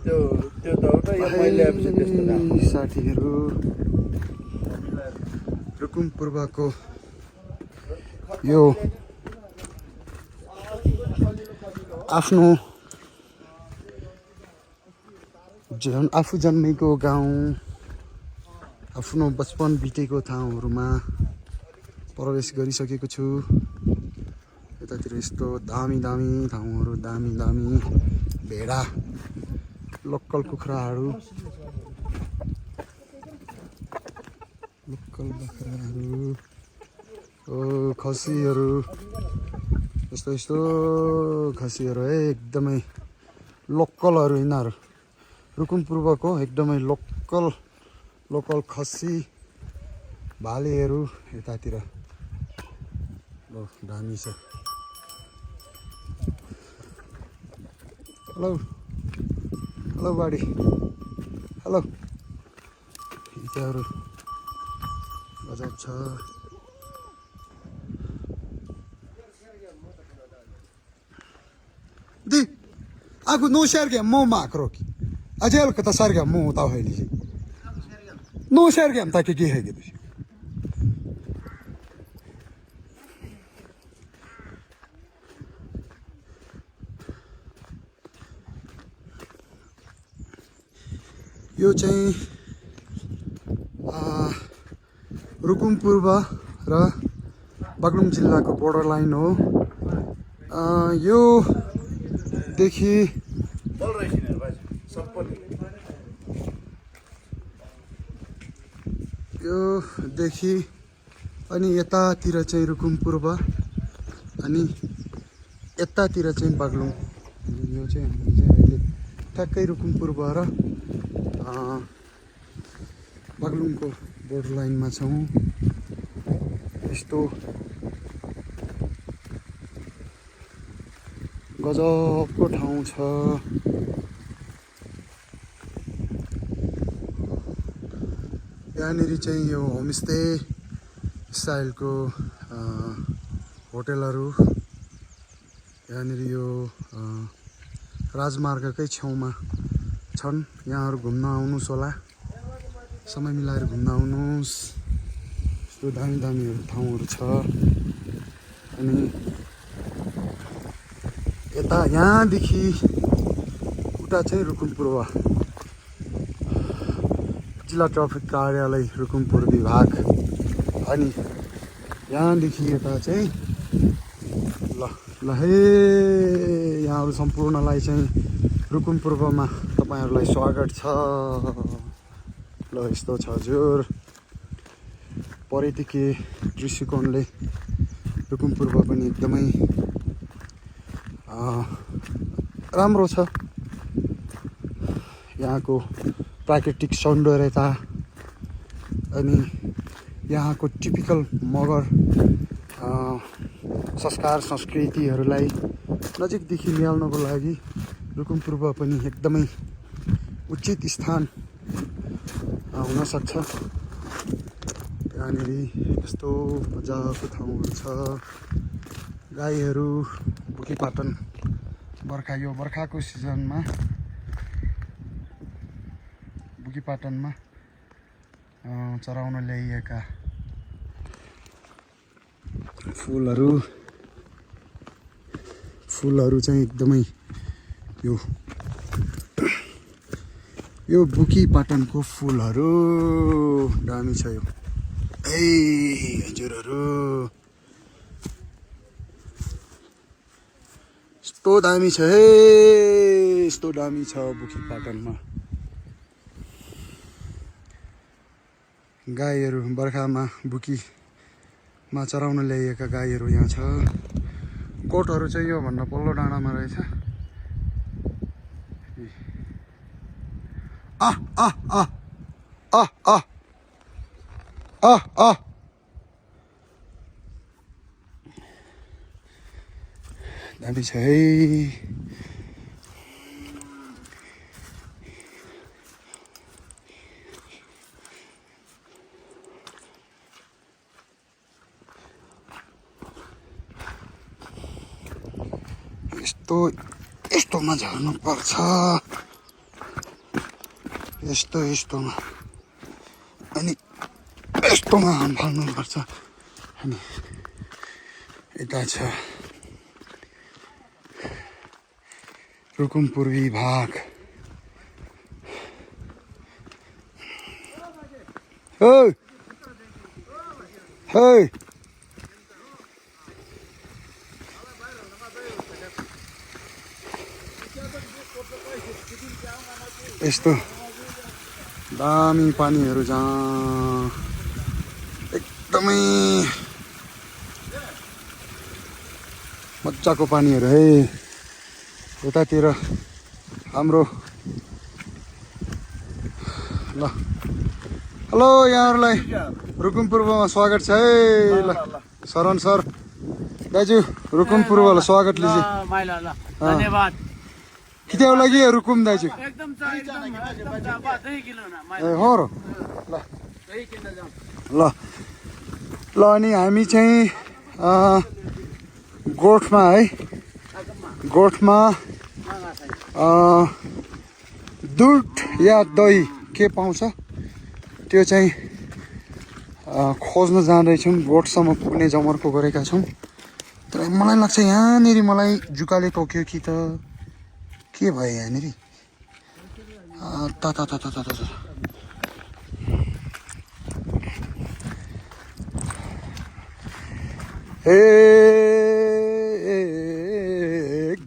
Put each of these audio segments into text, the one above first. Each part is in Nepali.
त्यो त्यो त हो त यो मैले ल्याएपछि त्यस्तो राम्रो साथीहरू रुकुम पूर्वको यो आफ्नो आफू जन्मेको गाउँ आफ्नो बचपन बितेको ठाउँहरूमा प्रवेश गरिसकेको छु। यतातिर यस्तो दामी दामी ठाउँहरू, दामी दामी भेडा, लोकल कुखुराहरू, लोकल बाख्राहरू, खसीहरू, यस्तो यस्तो खसीहरू है, एकदमै लोकलहरू यिनीहरू। रुकुम पूर्वको एकदमै लोकल खसी भालेहरू यतातिर दामी छ। हेलो हेलो बाडी, हेलो। यताहरू गजब छ। दी aku no sergem mo makroki ajel kata sergem mo tahu heli sih no sergem tak ke he gitu sih यो चाहिँ रुकुम पूर्व र बागलुङ जिल्लाको बोर्डर लाइन हो। यो देखि अनि यतातिर चाहिँ रुकुम पूर्व अनि यतातिर चाहिँ बागलुङ। यो चाहिँ हामी चाहिँ अहिले ठ्याक्कै रुकुम पूर्व र बागलुङको बोर्डर लाइनमा छौँ। यस्तो गजबको ठाउँ छ। यहाँनिर चाहिँ यो होमस्टे स्टाइलको होटलहरू यहाँनिर यो राजमार्गकै छेउमा छन्। यहाँहरू घुम्न आउनुहोस् होला, समय मिलाएर घुम्न आउनुहोस्। यस्तो दामी दामी ठाउँहरू छ। अनि यता यहाँदेखि उता चाहिँ रुकुम पूर्व जिल्ला ट्राफिक कार्यालय रुकुमपुर विभाग। अनि यहाँदेखि यता चाहिँ ल हे यहाँहरू सम्पूर्णलाई चाहिँ रुकुम पूर्वमा तपाईँहरूलाई स्वागत छ। ल यस्तो छ हजुर, पर्यटकीय दृष्टिकोणले रुकुम पूर्व पनि एकदमै राम्रो छ। यहाँको प्राकृतिक सौन्दर्यता अनि यहाँको टिपिकल मगर संस्कार संस्कृतिहरूलाई नजिकदेखि ल्याउनको लागि रुकुम पूर्व पनि एकदमै उचित स्थान हुनसक्छ। यहाँनिर यस्तो मजाको ठाउँहरू छ। गाईहरू बुकीपाटन यो बर्खाको सिजनमा बुकीपाटनमा चराउन ल्याइएका फुलहरू चाहिँ एकदमै यो बुकीपाटनको फुलहरू दामी छ। यो हजुरहरू यस्तो दामी छ हे, यस्तो दामी छ बुकीपाटनमा। गाईहरू बर्खामा बुकीमा चराउन ल्याइएका गाईहरू यहाँ छ। कोटहरू चाहिँ यो भन्दा पल्लो डाँडामा रहेछ। दामी छ है। यस्तो मजा हुनुपर्छ। यस्तोमा अनि यस्तोमा फाल्नुपर्छ अनि यता छ रुकुम पूर्वी भाग यस्तो दामी पानीहरू जहाँ एकदमै मजाको पानीहरू है यतातिर हाम्रो ल हेलो यहाँहरूलाई रुकुम पूर्वमा स्वागत छ है ल शरण सर दाजु रुकुम पूर्वलाई स्वागत लिजिए धन्यवाद कित्याउ लागि रुकुम दाजु एकदम ए हो र ल ल अनि हामी चाहिँ गोठमा है गोठमा दुध या दही के पाउँछ त्यो चाहिँ खोज्न जाँदैछौँ गोठसम्म पुग्ने जमर्को गरेका छौँ तर मलाई लाग्छ यहाँनिर मलाई जुकाले टोक्यो कि त के भयो यहाँनिर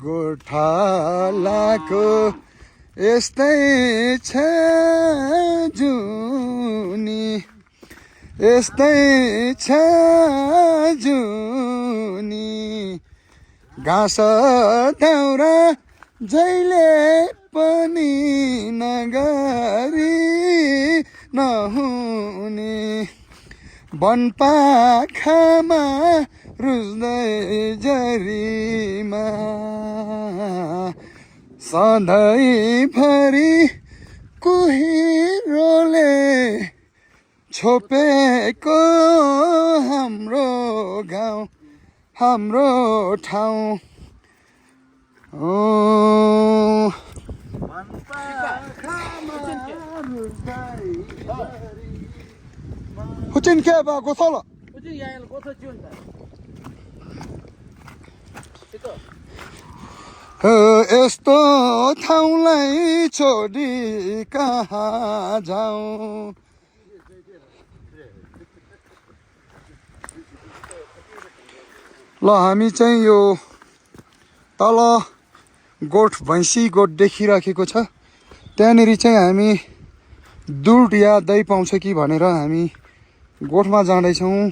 गोठालाको यस्तै छ जुनी यस्तै छ जुनी घाँस दाउरा जहिले पनि नगरी नहुने वनपाखामा रुच्दै जरीमा सधैँभरि कुहिरोले छोपेको हाम्रो गाउँ हाम्रो ठाउँ हुचिन के भएको छ ल यस्तो ठाउँलाई छोडी कहाँ जाउँ ल हामी चाहिँ यो तल गोठ भैँसी गोठ देखिराखेको छ त्यहाँनिर चाहिँ हामी दुध या दही पाउँछ कि भनेर हामी गोठमा जाँदैछौँ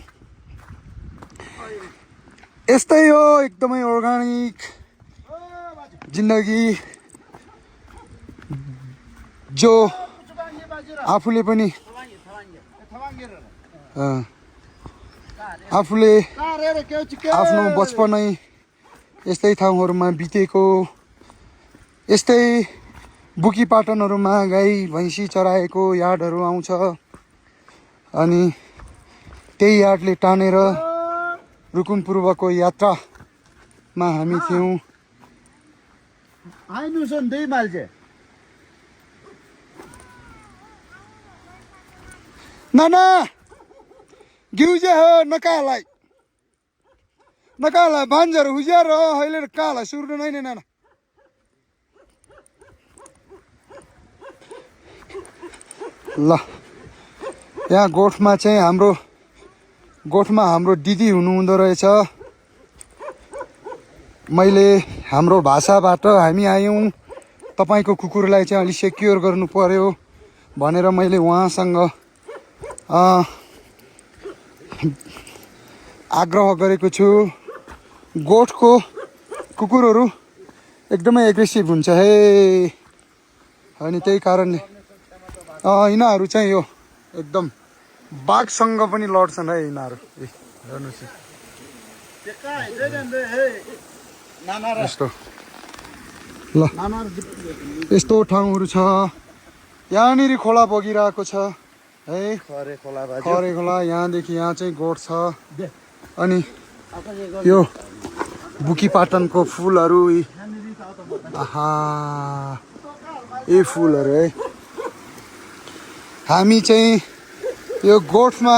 यस्तै हो एकदमै अर्ग्यानिक जिन्दगी जो आफूले पनि आफूले आफ्नो बचपनै यस्तै ठाउँहरूमा बितेको यस्तै बुकी पाटनहरूमा गाई भैँसी चराएको यार्डहरू आउँछ अनि त्यही यार्डले टानेर रुकुम पूर्वको यात्रामा हामी थियौँ नाना घिउजे हो नकालाई भान्जर हुज्यार हो अहिले काला सुर्नु नै नाना ल यहाँ गोठमा चाहिँ हाम्रो दिदी हुनुहुँदो रहेछ मैले हाम्रो भाषाबाट हामी आयौँ तपाईँको कुकुरलाई चाहिँ अलि सेक्योर गर्नु पर्यो भनेर मैले उहाँसँग आग्रह गरेको छु गोठको कुकुरहरू एकदमै एग्रेसिभ हुन्छ है अनि त्यही कारणले यिनीहरू चाहिँ यो एकदम बाघसँग पनि लड्छन् है यिनीहरू हेर्नुहोस् यस्तो ल यस्तो ठाउँहरू छ यहाँनिर खोला बगिरहेको छ है खरे खोला यहाँदेखि यहाँ चाहिँ गोठ छ अनि यो बुकी पाटनको फुलहरू आहा यी फुलहरू है हामी चाहिँ यो गोठमा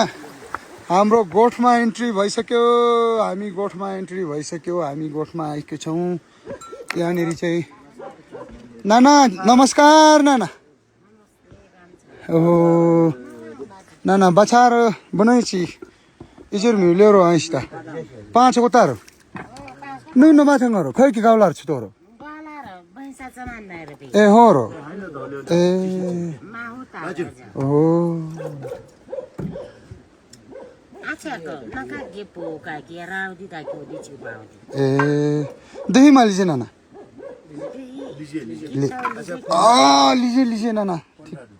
हाम्रो गोठमा एन्ट्री भइसक्यो हामी गोठमा आएका छौँ यहाँनिर चाहिँ नाना नमस्कार नाना ओहो नाना बछार बनाएछि इजर मिलेरो आइस्ता पाँच उतारो नुन माथंगरो खै कि गाउलार छु तोरो ए हो रो ए ओहो ए दही माली चाहिँ नाना लिजे नाना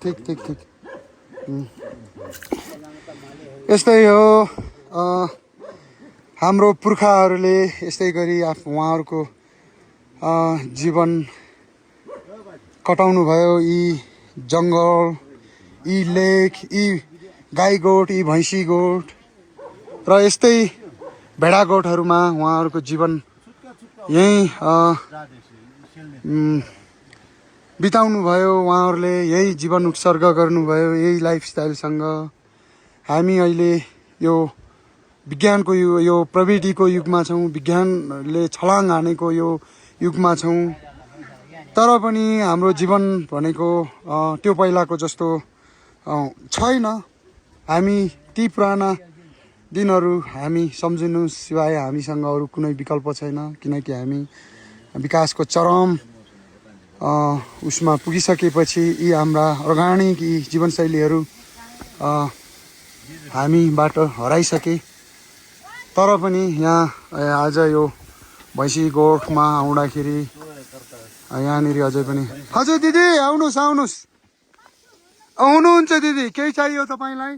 ठिक यस्तै हो हाम्रो पुर्खाहरूले यस्तै गरी उहाँहरूको जीवन कटाउनु भयो यी जङ्गल यी लेक यी गाई गोठ यी भैँसी गोठ र यस्तै भेडा गोठहरूमा उहाँहरूको जीवन यही बिताउनु भयो उहाँहरूले यही जीवन उत्सर्ग गर्नुभयो यही लाइफस्टाइलसँग हामी अहिले यो विज्ञानको यो प्रविधिको युगमा छौँ विज्ञानले छलाङ हानेको यो युगमा छौँ तर पनि हाम्रो जीवन भनेको त्यो पहिलाको जस्तो छैन हामी ती पुराना दिनहरू हामी सम्झिनु सिवाय हामीसँग अरू कुनै विकल्प छैन किनकि हामी विकासको चरम उसमा पुगिसकेपछि यी हाम्रा अर्गानिक यी जीवनशैलीहरू हामीबाट हराइसके तर पनि यहाँ आज यो भैँसी गोठमा आउँदाखेरि यहाँनिर अझै पनि हजुर दिदी आउनुहोस् हुनुहुन्छ दिदी केही चाहियो तपाईँलाई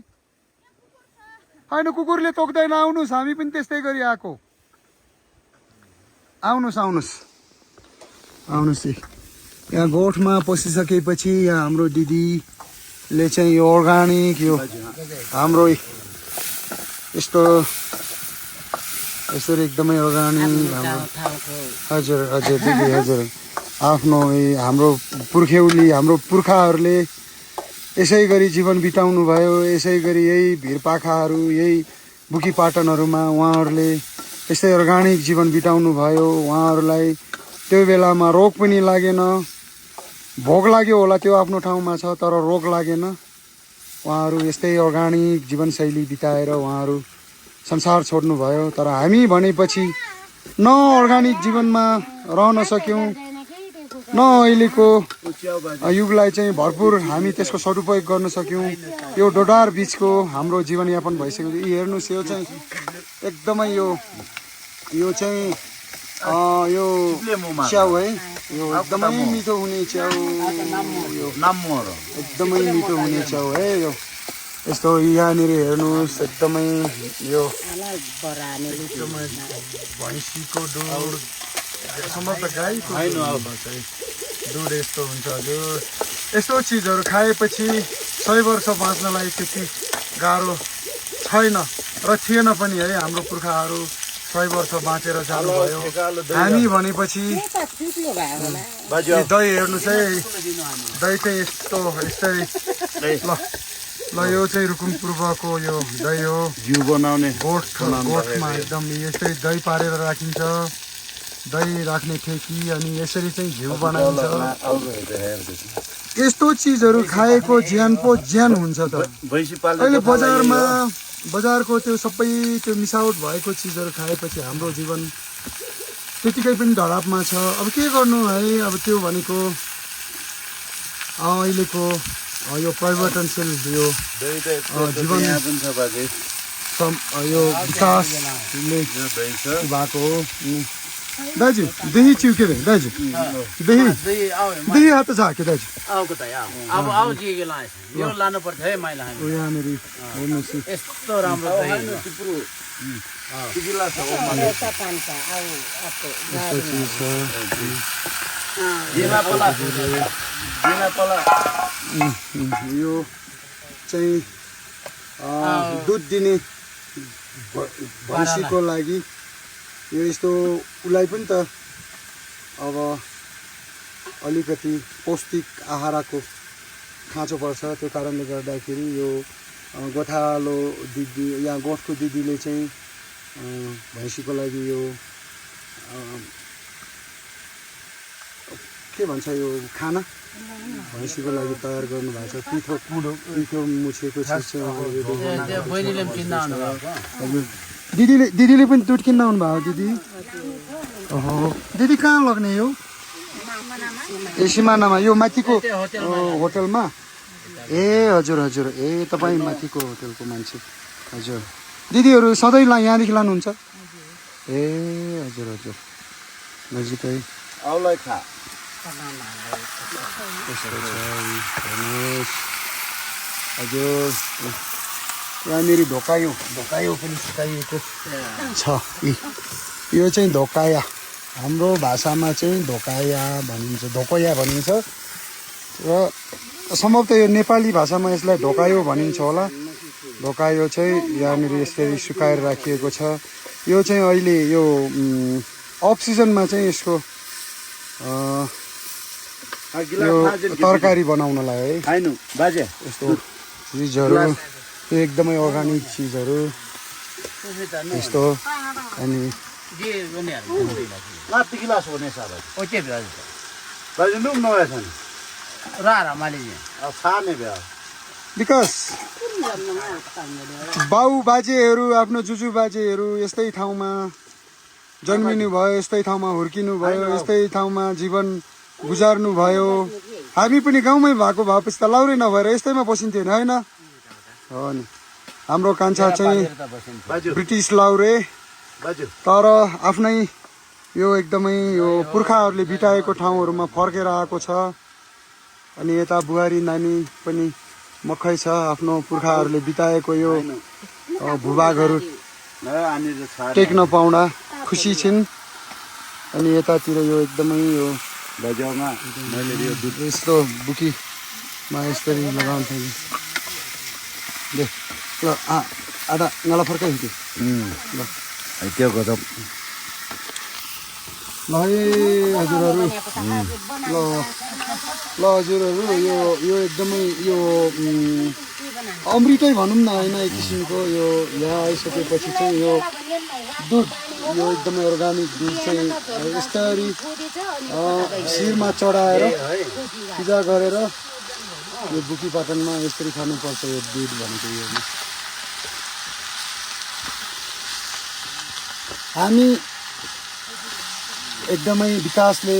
होइन कुकुरले तोक्दैन आउनुहोस् हामी पनि त्यस्तै गरी आएको आउनुहोस् यहाँ गोठमा पसिसकेपछि यहाँ हाम्रो दिदीले चाहिँ यो अर्गानिक यो हाम्रो यस्तो यसरी एकदमै अर्गानिक हाम्रो हजुर दिदी हजुर आफ्नो हाम्रो पुर्खाहरूले यसै गरी जीवन बिताउनु भयो यसै गरी यही भिरपाखाहरू यही बुकीपाटनहरूमा उहाँहरूले यस्तै अर्गानिक जीवन बिताउनु भयो उहाँहरूलाई त्यो बेलामा रोग पनि लागेन भोग लाग्यो होला त्यो आफ्नो ठाउँमा छ तर रोग लागेन उहाँहरू यस्तै अर्गानिक जीवनशैली बिताएर उहाँहरू संसार छोड्नुभयो तर हामी भनेपछि न अर्गानिक जीवनमा रहन सक्यौँ न अहिलेको युगलाई चाहिँ भरपुर हामी त्यसको सदुपयोग गर्न सक्यौँ यो डोडार बिचको हाम्रो जीवनयापन भइसक्यो हेर्नुहोस् यो चाहिँ एकदमै यो चाहिँ यो च्याउ है यो एकदमै मिठो हुने च्याउ यो एकदमै मिठो हुने च्याउ है यो यस्तो यहाँनिर हेर्नुहोस् एकदमै यो भैँसीको दुध सम्भवत गाईको दुध यस्तो हुन्छ हजुर यस्तो चिजहरू खाएपछि 100 वर्ष बाँच्नलाई त्यति गाह्रो छैन र थिएन पनि है हाम्रो पुर्खाहरू 100 वर्ष बाँचेर जानुभयो हामी भनेपछि दही हेर्नुहोस् है दही चाहिँ यस्तै ल यो चाहिँ रुकुम पूर्वको यो दही हो घिउ बनाउने गोठमा एकदम यस्तै दही पारेर राखिन्छ दही राख्ने ठेकी अनि यसरी चाहिँ घिउ बनाइन्छ यस्तो चिजहरू खाएको ज्यान हुन्छ त अहिले बजारको त्यो सबै त्यो मिसावट भएको चिजहरू खाएपछि हाम्रो जीवन त्यतिकै पनि धरापमा छ अब के गर्नु है अब त्यो भनेको अहिलेको यो परिवर्तनशील यो जीवन यो विकासले भएको हो दाजु दही चिउ के रे दाजु दही हात छ के दाजु अब जी के लाए यो लानु पर्छ है मैले हामी ओ यहाँनिर हेर्नुहोस् यस्तो राम्रो दही गिला छ यो चाहिँ दुध दिने भैँसीको लागि यो यस्तो उसलाई पनि त अब अलिकति पौष्टिक आहारको खाँचो पर्छ। त्यो कारणले गर्दाखेरि यो गोठालो दिदी यहाँ गोठको दिदीले चाहिँ भैँसीको लागि यो के भन्छ यो खाना भैँसीको लागि तयार गर्नु भएको छ। पिठो मुछेको छ। बहिनीले पनि किन्न आउनु भएको हजुर दिदीले पनि दुध किन्न आउनु भएको दिदी। ओहो दिदी कहाँ लग्ने यो ए सिमानामा यो माथिको होटलमा ए हजुर हजुर ए तपाईँ माथिको होटलको मान्छे हजुर। दिदीहरू सधैँ यहाँदेखि लानुहुन्छ ए हजुर हजुर नजिकै आउलाई खा हजुर। यहाँनिर ढोकायो पनि सुकाइएको छ। यो चाहिँ ढोकाया हाम्रो भाषामा चाहिँ ढोकाया भनिन्छ ढोकया भनिन्छ र सम्भवतः यो नेपाली भाषामा यसलाई ढोकायो भनिन्छ होला। ढोकायो चाहिँ यहाँनिर यसरी सुकाएर राखिएको छ। यो चाहिँ अहिले यो अफ सिजनमा चाहिँ यसको यो तरकारी बनाउनलाई है खाइनु बाजे यस्तो चिजहरू यो एकदमै अर्ग्यानिक चिजहरू यस्तो। अनि लात्ती गिलास होने साला ओके भ्या बाजे नुम नया छ नि रा मालिजी अब खाने भ्या बिकज बाउ बाजेहरू आफ्नो जुजु बाजेहरू यस्तै ठाउँमा जन्मिनु भयो, यस्तै ठाउँमा हुर्किनु भयो, यस्तै ठाउँमा जीवन गुजार्नु भयो। हामी पनि गाउँमै भएको भएपछि त लाउरे नभएर यस्तैमा बसिन्थ्यो होइन हो नि। हाम्रो कान्छा चाहिँ ब्रिटिस लाउरे तर आफ्नै यो एकदमै यो पुर्खाहरूले बिताएको ठाउँहरूमा फर्केर आएको छ। अनि यता बुहारी नानी पनि मकै छ। आफ्नो पुर्खाहरूले बिताएको यो भूभागहरू टेक्न पाउँदा खुसी छिन्। अनि यतातिर यो एकदमै यो बजाउमा मैले यो दुध यस्तो बुकीमा यसरी लगाउँथेँ नि देख ल आधा नला फर्काइन्थ्यो ल त्यो गजब ल है हजुरहरू ल हजुरहरू यो एकदमै यो अमृतै भनौँ न होइन एक किसिमको यो यहाँ आइसकेपछि चाहिँ यो दुध यो एकदमै अर्ग्यानिक दुध चाहिँ यस्तरी शिरमा चढाएर पूजा गरेर यो बुकी पाटनमा यसरी खानुपर्छ यो दुध भनेको यो हामी एकदमै विकासले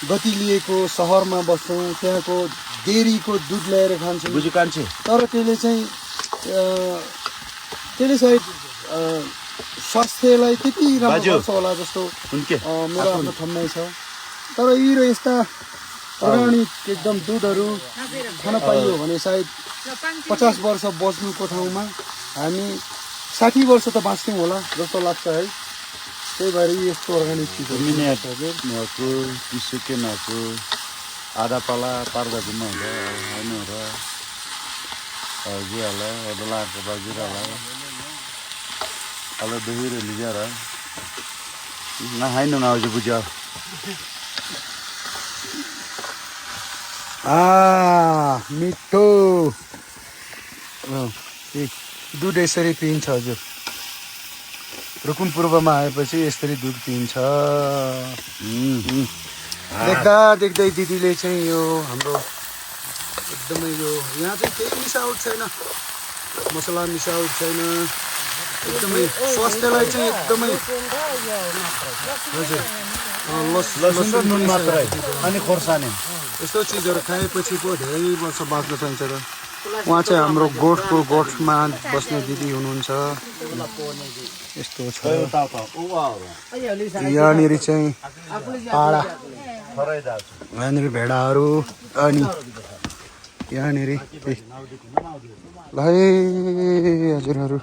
गति लिएको सहरमा बस्छौँ। त्यहाँको डेरीको दुध ल्याएर खान्छौँ बुझी कान्छे तर त्यसले चाहिँ सायद स्वास्थ्यलाई त्यति राम्रो गर्छ होला जस्तो मेरो आफ्नो ठम्माइ छ। तर यी र यस्ता अर्ग्यानिक एकदम दुधहरू खान पाइयो भने सायद 50 वर्ष बस्नुको ठाउँमा हामी 60 वर्ष त बाँच्थ्यौँ होला जस्तो लाग्छ है। त्यही भएर यस्तो अर्ग्यानिक चिजहरू नको पिसुके नको आधा पाला पार्दा घुम्नु हुन्छ होइन र हजुरहरूलाई अदलाको बाजुरालाई अलग दहिरो लिएर नखाइनु न हजुर बुझ्यो मिठो दुध यसरी पिइन्छ हजुर। रुकुम पूर्वमा आएपछि यसरी दुध पिइन्छ। देख्दा देख्दै दिदीले चाहिँ यो हाम्रो एकदमै यो यहाँ चाहिँ केही मिसावट छैन, मसला मिसावट छैन, एकदमै स्वास्थ्यलाई चाहिँ एकदमै हजुर लसुन र नुन मात्रै अनि खोर्सानी यस्तो चिजहरू खाएपछि पो धेरै वर्ष बाँच्न सकिन्छ र उहाँ चाहिँ हाम्रो गोठमा बस्ने दिदी हुनुहुन्छ। यस्तो छ यहाँनिर चाहिँ पाडा यहाँनिर भेडाहरू अनि यहाँनिर ल है हजुरहरू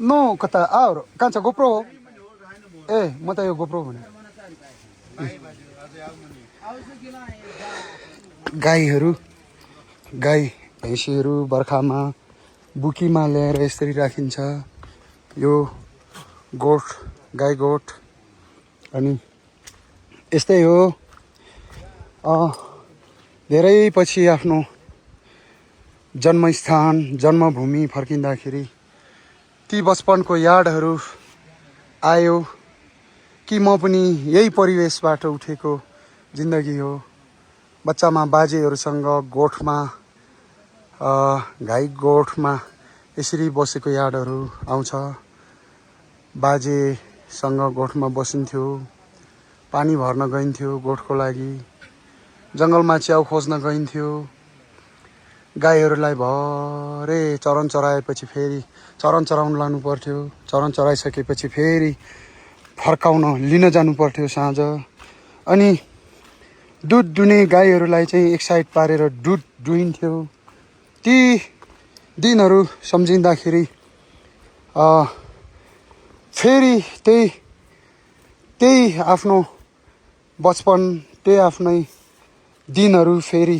नो कता आउर कहाँ छ गोप्रो हो ए म त यो गोप्रो भने गाई भैँसीहरू बर्खामा बुकीमा ल्याएर यसरी राखिन्छ। यो गाई गोठ अनि यस्तै हो धेरै पछि आफ्नो जन्मस्थान जन्मभूमि फर्किँदाखेरि ती बचपनको यादहरू आयो कि म पनि यही परिवेशबाट उठेको जिन्दगी हो। बच्चामा बाजेहरूसँग गोठमा गाई गोठमा यसरी बसेको यादहरू आउँछ। बाजेसँग गोठमा बसिन्थ्यो, पानी भर्न गइन्थ्यो गोठको लागि, जङ्गलमा च्याउ खोज्न गइन्थ्यो, गाईहरूलाई भरे चरन चराएपछि फेरि चरन चराउन लानु पर्थ्यो, चरन चराइसकेपछि फेरि फर्काउन लिन जानु पर्थ्यो साँझ। अनि दुध दुने गाईहरूलाई चाहिँ एक साइड पारेर दुध दुहिन्थ्यो। ती दिनहरू सम्झिँदाखेरि फेरि त्यही आफ्नो बचपन त्यही आफ्नै दिनहरू फेरि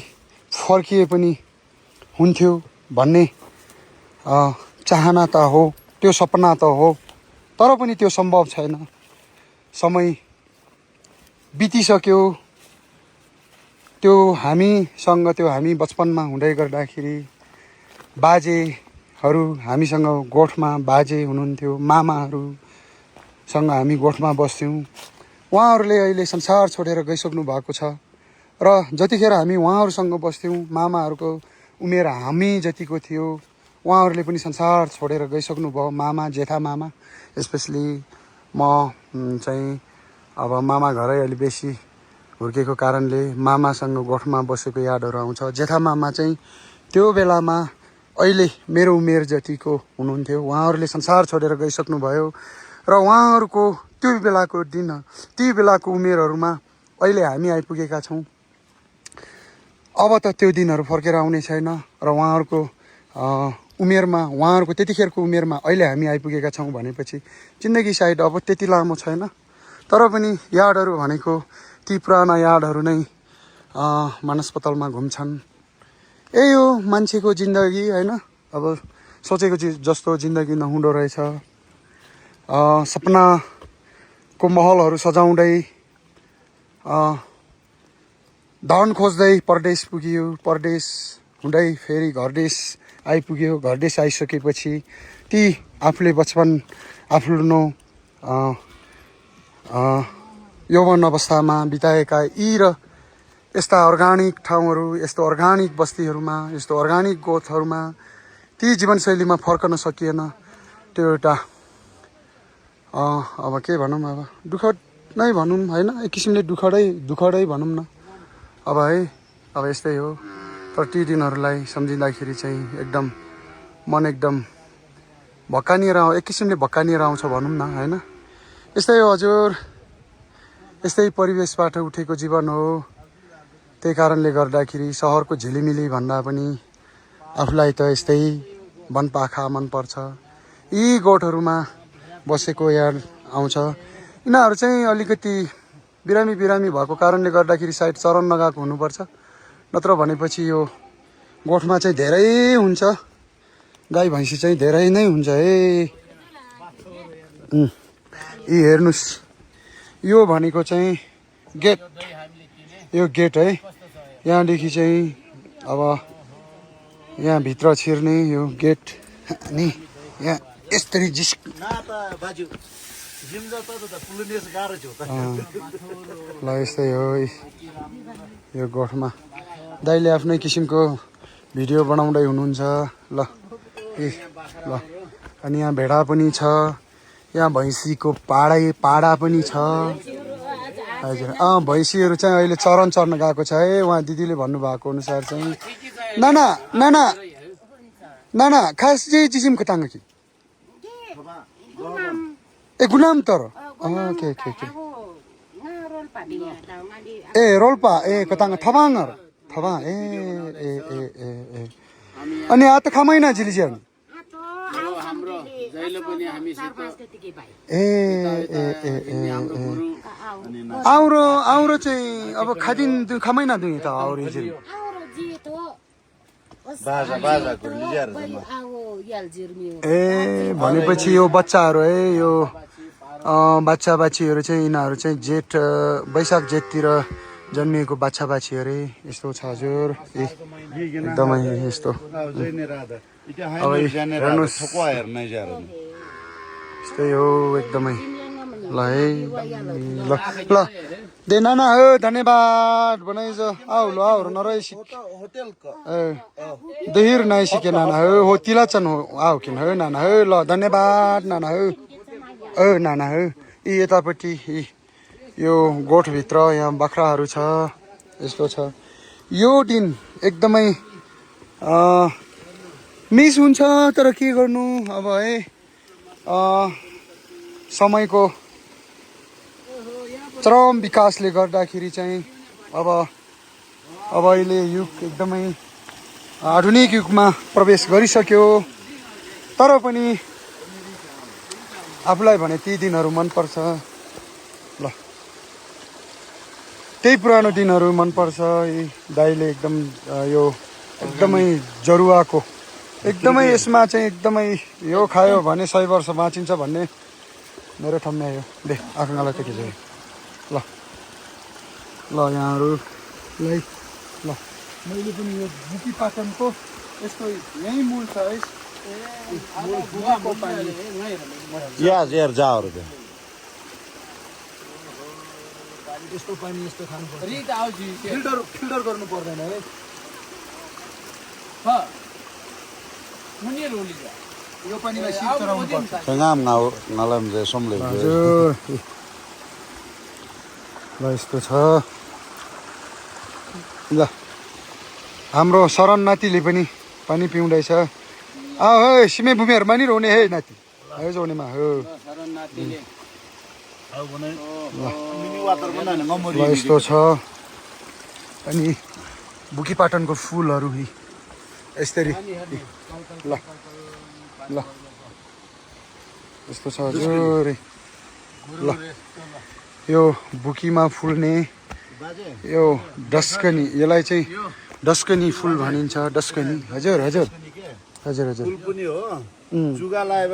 फर्किए पनि हुन्थ्यो भन्ने चाहना त हो, त्यो सपना त हो, तर पनि त्यो सम्भव छैन। समय बितिसक्यो। त्यो हामी बचपनमा हुँदै गर्दाखेरि बाजेहरू हामीसँग गोठमा बाजे हुनुहुन्थ्यो, मामाहरूसँग हामी गोठमा बस्थ्यौँ। उहाँहरूले अहिले संसार छोडेर गइसक्नु भएको छ र जतिखेर हामी उहाँहरूसँग बस्थ्यौँ मामाहरूको उमेर हामी जतिको थियो। उहाँहरूले पनि संसार छोडेर गइसक्नु भयो। मामा जेठा मामा स्पेसली म चाहिँ अब मामा घरै अलि बेसी हुर्केको कारणले मामासँग गोठमा बसेको यादहरू आउँछ। जेठा मामा चाहिँ त्यो बेलामा अहिले मेरो उमेर जतिको हुनुहुन्थ्यो। उहाँहरूले संसार छोडेर गइसक्नु भयो र उहाँहरूको त्यो बेलाको दिन ती बेलाको उमेरहरूमा अहिले हामी आइपुगेका छौँ। अब त त्यो दिनहरू फर्केर आउने छैन र उहाँहरूको उमेरमा उहाँहरूको त्यतिखेरको उमेरमा अहिले हामी आइपुगेका छौँ भनेपछि जिन्दगी सायद अब त्यति लामो छैन। तर पनि यादहरू भनेको ती पुराना यादहरू नै मानसपतलमा घुम्छन्। यही हो मान्छेको जिन्दगी होइन। अब सोचेको जस्तो जिन्दगी नहुँदो रहेछ। सपनाको महलहरू सजाउँदै धन खोज्दै परदेश पुग्यो, परदेश हुँदै फेरि घरदेश आइपुग्यो। घरदेश आइसकेपछि ती आफूले बचपन आफ्नो यौवन अवस्थामा बिताएका यी र यस्ता अर्ग्यानिक ठाउँहरू, यस्तो अर्ग्यानिक बस्तीहरूमा, यस्तो अर्ग्यानिक गोठहरूमा ती जीवनशैलीमा फर्कन सकिएन। त्यो एउटा अब के भनौँ, अब दुःखद नै भनौँ होइन, एक किसिमले दुःखदै भनौँ न अब है। अब यस्तै हो। तर ती दिनहरूलाई सम्झिँदाखेरि चाहिँ एकदम मन एकदम भक्कानिएर एक किसिमले भक्कानिएर आउँछ भनौँ न होइन। यस्तै हो हजुर, यस्तै परिवेशबाट उठेको जीवन हो। त्यही कारणले गर्दाखेरि सहरको झिलिमिली भन्दा पनि आफूलाई त यस्तै वनपाखा मनपर्छ। यी गोठहरूमा बसेको याद आउँछ। यिनीहरू चाहिँ अलिकति बिरामी भएको कारणले गर्दाखेरि सायद चरन नगएको हुनुपर्छ, नत्र भनेपछि यो गोठमा चाहिँ धेरै हुन्छ। गाई भैँसी चाहिँ धेरै नै हुन्छ है। यी हेर्नुहोस्, यो भनेको चाहिँ गेट, यो गेट है। यहाँदेखि चाहिँ अब यहाँभित्र छिर्ने यो गेट अनि यहाँ यसरी ल यस्तै हो यो गोठमा। दाइले आफ्नै किसिमको भिडियो बनाउँदै हुनुहुन्छ। ल ल अनि यहाँ भेडा पनि छ, यहाँ भैँसीको पाडा पनि छ। हजुर भैँसीहरू चाहिँ अहिले चरन चर्न गएको छ है। उहाँ दिदीले भन्नुभएको अनुसार चाहिँ नाना खास चाहिँ जिसिमको ताङ्ग कि ए गुनाम तर के ए रोल्पा ए कताङ थबाङर थबा ए ए ए ए ए अनि आ त खामैना झिलिजियन ए ए ए ए आउरो चाहिँ अब खादिन खामैना दुई त आउरी झिल ए भनेपछि यो बच्चाहरू है, यो बाछा बाछीहरू चाहिँ यिनीहरू चाहिँ जेठ वैशाख जेठतिर जन्मिएको बाछा बाछी अरे यस्तो छ हजुर एकदमै यस्तो अब हेर्नुहोस् यस्तै हो एकदमै ल है ल ल दे नाना हो धन्यवाद बनाइज आऊ ल आऊ नरही सिक देहिर नाइ सिके नाना हो तिलाचन हो आऊ किन हो नाना हो ल धन्यवाद नाना हो नाना हो यी यतापट्टि यो गोठभित्र यहाँ बाख्राहरू छ यस्तो छ यो दिन एकदमै मिस हुन्छ तर के गर्नु अब है समयको चरम विकासले गर्दाखेरि चाहिँ अब अहिले युग एकदमै आधुनिक युगमा प्रवेश गरिसक्यो तर पनि आफूलाई भने ती दिनहरू मनपर्छ ल त्यही पुरानो दिनहरू मनपर्छ यी दाइले एकदम यो एकदमै जरुवाको एकदमै यसमा चाहिँ एकदमै यो खायो भने 100 वर्ष बाँचिन्छ भन्ने मेरो ठाउँमा आयो दे आँखालाई त खिच्यो ल ल यहाँहरूलाई ल मैले पनि यो बुकी पाटनको यस्तो यहीँ मूल छ है यार जाओ रे यस्तो पानी यस्तो खानु पर्छ रित आउँछ फिल्टर गर्नु पर्दैन है ह मुनि रोली जा यो पानीलाई सिप चराउनु पर्छ ngam ngalam je somle हजुर ल यस्तो छ ल हाम्रो शरण नातिले पनि पानी पिउँदैछ आऊ है सिमे भूमिहरूमा नि रोने है नाति है जोनेमा हो शरण नातिले ल यस्तो छ अनि बुकीपाटनको फुलहरू यसरी ल ल यस्तो छ हजुर ल यो बुकीमा फुल्ने यो डस्कनी यसलाई चाहिँ डस्कनी फुल भनिन्छ डस्कनी हजुर हजुर हजुर हजुर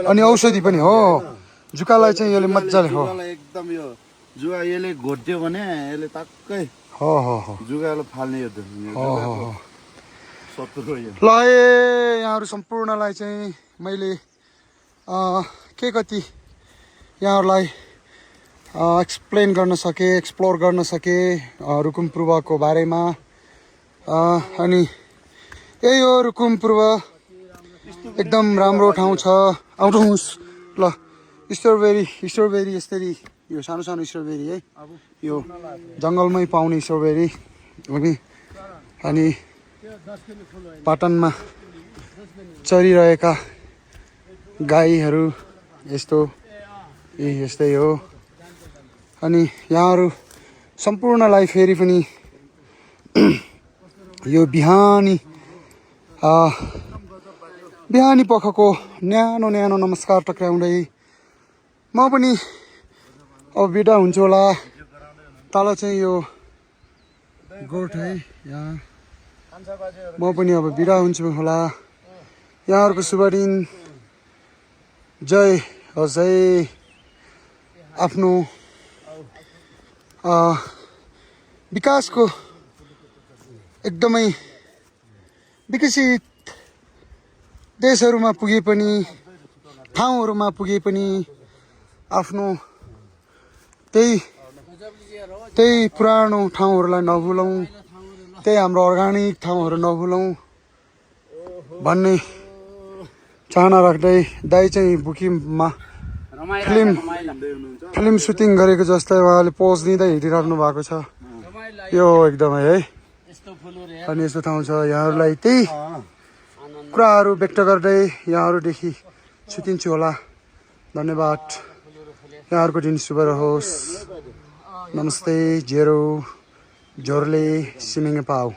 अनि औषधि पनि हो जुकालाई चाहिँ यसले मजाले हो एकदम यो जुगा यसले घोट्यो भने यसले टक्कै हो हो हो जुगाले फाल्ने यो हो हो हो सत्रो यो ल यहाँहरू सम्पूर्णलाई चाहिँ मैले के कति यहाँहरूलाई एक्सप्लेन गर्न सकेँ एक्सप्लोर गर्न सकेँ रुकुम पूर्वको बारेमा अनि यही हो रुकुम पूर्व एकदम राम्रो ठाउँ छ आउनुहोस् ल स्ट्रबेरी यसरी यो सानो सानो स्ट्रबेरी है यो जङ्गलमै पाउने स्ट्रबेरी अनि पाटनमा चरिरहेका गाईहरू यस्तै हो अनि यहाँहरू सम्पूर्णलाई फेरि पनि यो बिहानी पखको न्यानो नमस्कार टक्राउँदै म पनि अब बिदा हुन्छु होला तल चाहिँ यो गोठ है यहाँ म पनि अब बिदा हुन्छु होला यहाँहरूको शुभ दिन जय होस् है आफ्नो विकासको एकदमै विकसित देशहरूमा पुगे पनि ठाउँहरूमा पुगे पनि आफ्नो त्यही पुरानो ठाउँहरूलाई नभुलौँ त्यही हाम्रो अर्ग्यानिक ठाउँहरू नभुलौँ भन्ने चाहना राख्दै दाइ चाहिँ बुकीमा फिल्म सुटिङ गरेको जस्तै उहाँले पोज दिँदै हिँडिराख्नु भएको छ यो एकदमै है अनि यस्तो ठाउँ छ यहाँहरूलाई त्यही कुराहरू व्यक्त गर्दै यहाँहरूदेखि छुटिन्छु होला धन्यवाद यहाँहरूको दिन शुभ रहोस् नमस्ते जेरो जोरले सिमिङ पाऊ